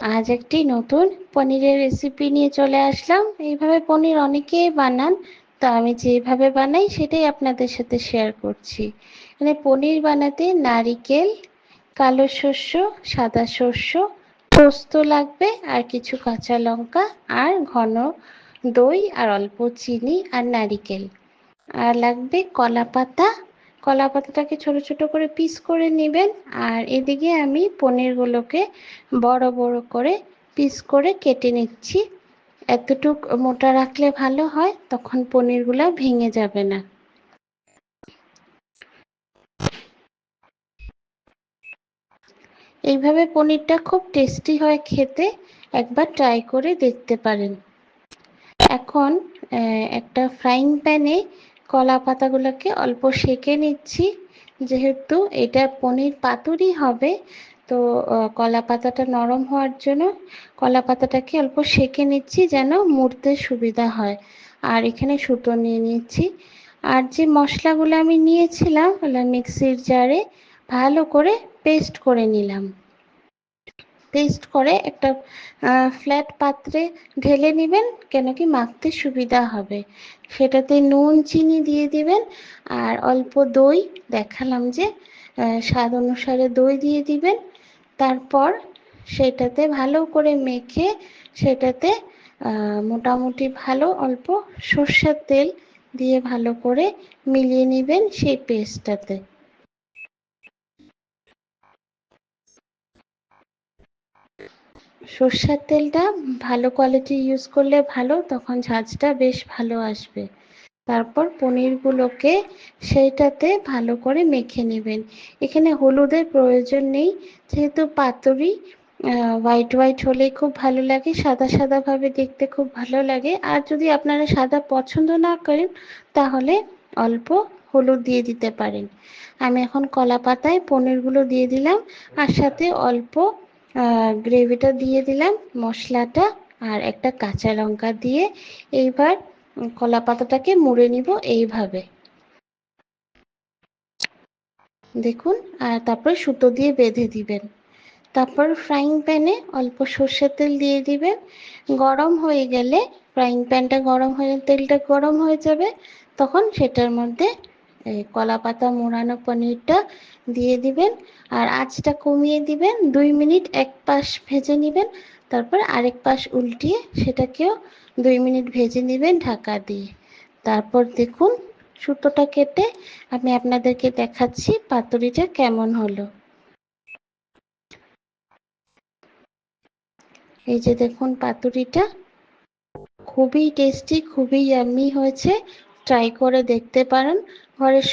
আজ একটি নতুন পনিরের রেসিপি নিয়ে চলে আসলাম। এইভাবে পনির অনেকেই বানান, তো আমি যেভাবে বানাই সেটাই আপনাদের সাথে শেয়ার করছি। মানে পনির বানাতে নারিকেল, কালো শস্য, সাদা শস্য, পোস্ত লাগবে, আর কিছু কাঁচা লঙ্কা, আর ঘন দই, আর অল্প চিনি, আর নারিকেল। আর লাগবে কলা পাতা। কলা পাতাটাকে ছোট ছোট করে পিস করে নেবেন। আর এদিকে আমি পনিরগুলোকে বড় বড় করে পিস করে কেটে নিচ্ছি। এতটুক মোটা রাখলে ভালো হয়, তখন পনিরগুলো ভেঙে যাবে না। এইভাবে পনিরটা খুব টেস্টি হয় খেতে, একবার ট্রাই করে দেখতে পারেন। এখন একটা ফ্রাইং প্যানে কলা পাতাগুলোকে অল্প সেঁকে নিচ্ছি। যেহেতু এটা পনির পাতুরি হবে, তো কলা পাতাটা নরম হওয়ার জন্য কলা পাতাটাকে অল্প সেঁকে নিচ্ছি, যেন মুড়তে সুবিধা হয়। আর এখানে সুতো নিয়ে নিচ্ছি। আর যে মশলাগুলো আমি নিয়েছিলাম মিক্সির জারে ভালো করে পেস্ট করে নিলাম। পেস্ট করে একটা ফ্ল্যাট পাত্রে ঢেলে নেবেন, কেন কি মাখতে সুবিধা হবে। সেটাতে নুন চিনি দিয়ে দিবেন, আর অল্প দই, দেখালাম যে স্বাদ অনুসারে দই দিয়ে দিবেন। তারপর সেটাতে ভালো করে মেখে সেটাতে মোটামুটি ভালো অল্প সর্ষের তেল দিয়ে ভালো করে মিলিয়ে নেবেন সেই পেস্টটাতে। সর্ষের তেলটা ভালো কোয়ালিটি ইউজ করলে ভালো, তখন ঝাঁঝটা বেশ ভালো আসবে। তারপর পনিরগুলোকে সেইটাতে ভালো করে মেখে নেবেন। এখানে হলুদের প্রয়োজন নেই, যেহেতু পাতুরি হোয়াইট হোয়াইট হলেই খুব ভালো লাগে, সাদা সাদা ভাবে দেখতে খুব ভালো লাগে। আর যদি আপনারা সাদা পছন্দ না করেন, তাহলে অল্প হলুদ দিয়ে দিতে পারেন। আমি এখন কলা পাতায় পনিরগুলো দিয়ে দিলাম, আর সাথে অল্প গ্রেভিটা দিয়ে দিলাম, মশলাটা, আর একটা কাঁচা লঙ্কা দিয়ে এইবার কলা পাতাটাকে মুড়ে নিব এইভাবে, দেখুন। আর তারপর সুতো দিয়ে বেঁধে দিবেন। তারপর ফ্রাইং প্যানে অল্প সর্ষের তেল দিয়ে দিবেন। গরম হয়ে গেলে, ফ্রাইং প্যানটা গরম হয়ে তেলটা গরম হয়ে যাবে, তখন সেটার মধ্যে এই কলা পাতা মোড়ানো পনিরটা দিয়ে দিবেন। আর আঁচটা কমিয়ে দিবেন, 2 মিনিট এক পাশ ভেজে নেবেন। তারপর আরেক পাশ উল্টিয়ে সেটাকেও 2 মিনিট ভেজে নেবেন ঢাকা দিয়ে। তারপর দেখুন, সুতোটা কেটে আমি আপনাদেরকে দেখাচ্ছি পাতুরিটা কেমন হলো। এই যে দেখুন পাতুরিটা, খুবই টেস্টি, খুবই ইয়াম্মি হয়েছে। ট্রাই করে দেখতে পারেন ঘরে।